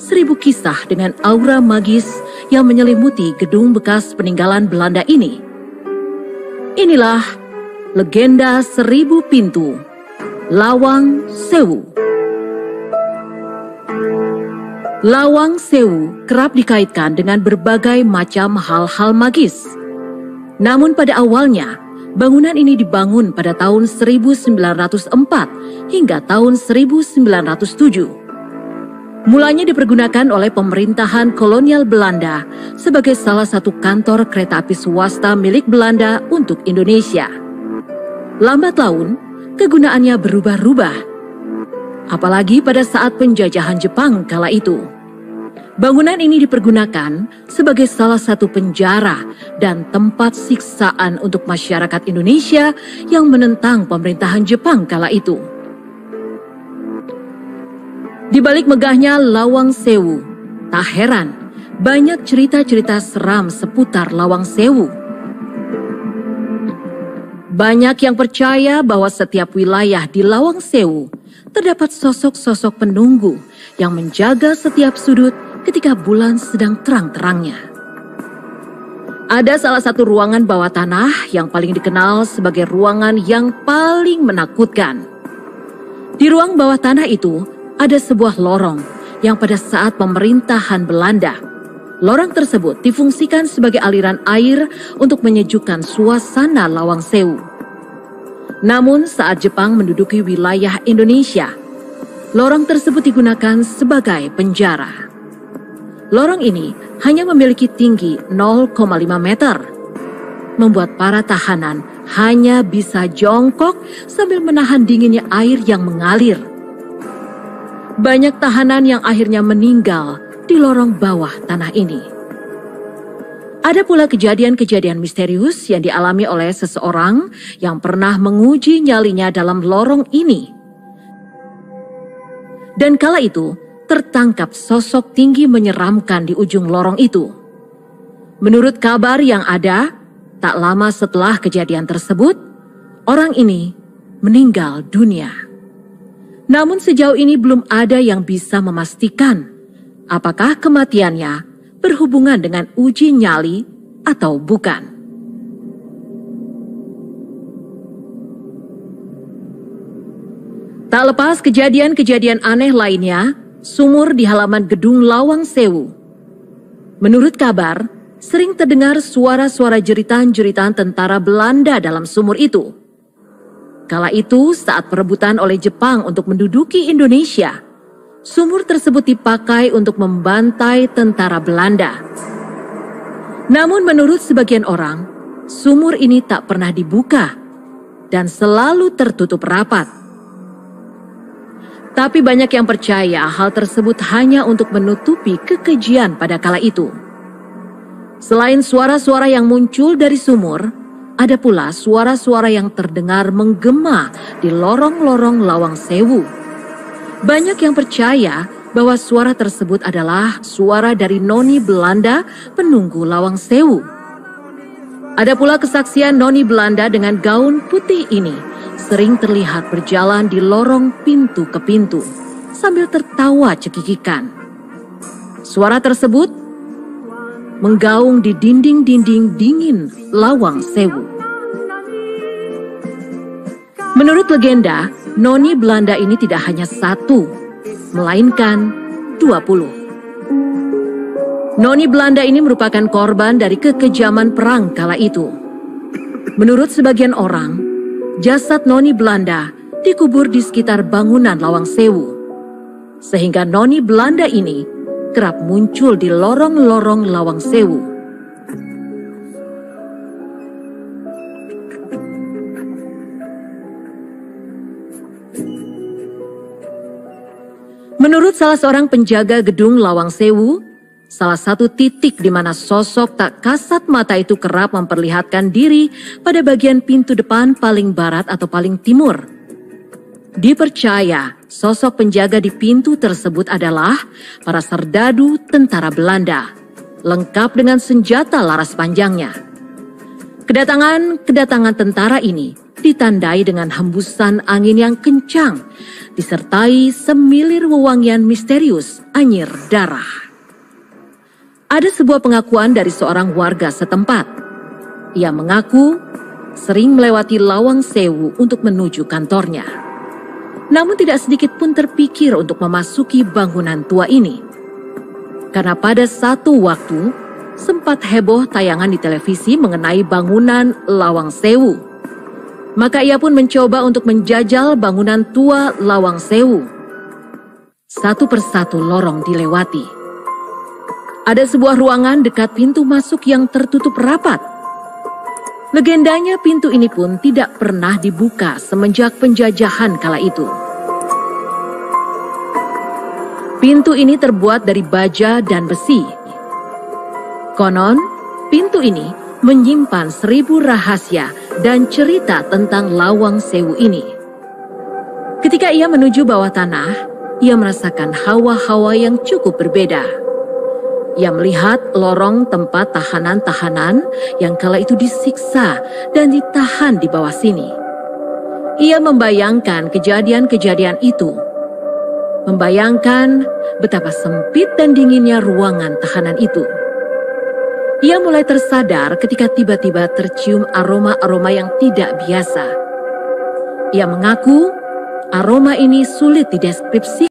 1000 kisah dengan aura magis yang menyelimuti gedung bekas peninggalan Belanda ini. Inilah legenda 1000 pintu, Lawang Sewu. Lawang Sewu kerap dikaitkan dengan berbagai macam hal-hal magis. Namun pada awalnya, bangunan ini dibangun pada tahun 1904 hingga tahun 1907. Mulanya dipergunakan oleh pemerintahan kolonial Belanda sebagai salah satu kantor kereta api swasta milik Belanda untuk Indonesia. Lambat laun, kegunaannya berubah-ubah. Apalagi pada saat penjajahan Jepang kala itu. Bangunan ini dipergunakan sebagai salah satu penjara dan tempat siksaan untuk masyarakat Indonesia yang menentang pemerintahan Jepang kala itu. Di balik megahnya Lawang Sewu, tak heran banyak cerita-cerita seram seputar Lawang Sewu. Banyak yang percaya bahwa setiap wilayah di Lawang Sewu terdapat sosok-sosok penunggu yang menjaga setiap sudut ketika bulan sedang terang-terangnya. Ada salah satu ruangan bawah tanah yang paling dikenal sebagai ruangan yang paling menakutkan. Di ruang bawah tanah itu ada sebuah lorong yang pada saat pemerintahan Belanda, lorong tersebut difungsikan sebagai aliran air untuk menyejukkan suasana Lawang Sewu. Namun saat Jepang menduduki wilayah Indonesia, lorong tersebut digunakan sebagai penjara. Lorong ini hanya memiliki tinggi 0,5 meter, membuat para tahanan hanya bisa jongkok sambil menahan dinginnya air yang mengalir. Banyak tahanan yang akhirnya meninggal di lorong bawah tanah ini. Ada pula kejadian-kejadian misterius yang dialami oleh seseorang yang pernah menguji nyalinya dalam lorong ini. Dan kala itu, tertangkap sosok tinggi menyeramkan di ujung lorong itu. Menurut kabar yang ada, tak lama setelah kejadian tersebut, orang ini meninggal dunia. Namun sejauh ini belum ada yang bisa memastikan apakah kematiannya berhubungan dengan uji nyali atau bukan. Tak lepas kejadian-kejadian aneh lainnya, sumur di halaman gedung Lawang Sewu. Menurut kabar, sering terdengar suara-suara jeritan-jeritan tentara Belanda dalam sumur itu. Kala itu saat perebutan oleh Jepang untuk menduduki Indonesia, sumur tersebut dipakai untuk membantai tentara Belanda. Namun menurut sebagian orang, sumur ini tak pernah dibuka dan selalu tertutup rapat. Tapi banyak yang percaya hal tersebut hanya untuk menutupi kekejian pada kala itu. Selain suara-suara yang muncul dari sumur, ada pula suara-suara yang terdengar menggema di lorong-lorong Lawang Sewu. Banyak yang percaya bahwa suara tersebut adalah suara dari noni Belanda penunggu Lawang Sewu. Ada pula kesaksian noni Belanda dengan gaun putih ini sering terlihat berjalan di lorong pintu ke pintu sambil tertawa cekikikan. Suara tersebut menggaung di dinding-dinding dingin Lawang Sewu. Menurut legenda, noni Belanda ini tidak hanya satu, melainkan 20. Noni Belanda ini merupakan korban dari kekejaman perang kala itu. Menurut sebagian orang, jasad noni Belanda dikubur di sekitar bangunan Lawang Sewu. Sehingga noni Belanda ini kerap muncul di lorong-lorong Lawang Sewu. Menurut salah seorang penjaga gedung Lawang Sewu, salah satu titik di mana sosok tak kasat mata itu kerap memperlihatkan diri pada bagian pintu depan paling barat atau paling timur. Dipercaya sosok penjaga di pintu tersebut adalah para serdadu tentara Belanda, lengkap dengan senjata laras panjangnya. Kedatangan tentara ini ditandai dengan hembusan angin yang kencang, disertai semilir wewangian misterius anyir darah. Ada sebuah pengakuan dari seorang warga setempat. Ia mengaku sering melewati Lawang Sewu untuk menuju kantornya. Namun tidak sedikit pun terpikir untuk memasuki bangunan tua ini. Karena pada satu waktu, sempat heboh tayangan di televisi mengenai bangunan Lawang Sewu. Maka ia pun mencoba untuk menjajal bangunan tua Lawang Sewu. Satu persatu lorong dilewati. Ada sebuah ruangan dekat pintu masuk yang tertutup rapat. Legendanya pintu ini pun tidak pernah dibuka semenjak penjajahan kala itu. Pintu ini terbuat dari baja dan besi. Konon, pintu ini menyimpan 1000 rahasia dan cerita tentang Lawang Sewu ini. Ketika ia menuju bawah tanah, ia merasakan hawa-hawa yang cukup berbeda. Ia melihat lorong tempat tahanan-tahanan yang kala itu disiksa dan ditahan di bawah sini. Ia membayangkan kejadian-kejadian itu. Membayangkan betapa sempit dan dinginnya ruangan tahanan itu. Ia mulai tersadar ketika tiba-tiba tercium aroma-aroma yang tidak biasa. Ia mengaku aroma ini sulit dideskripsikan.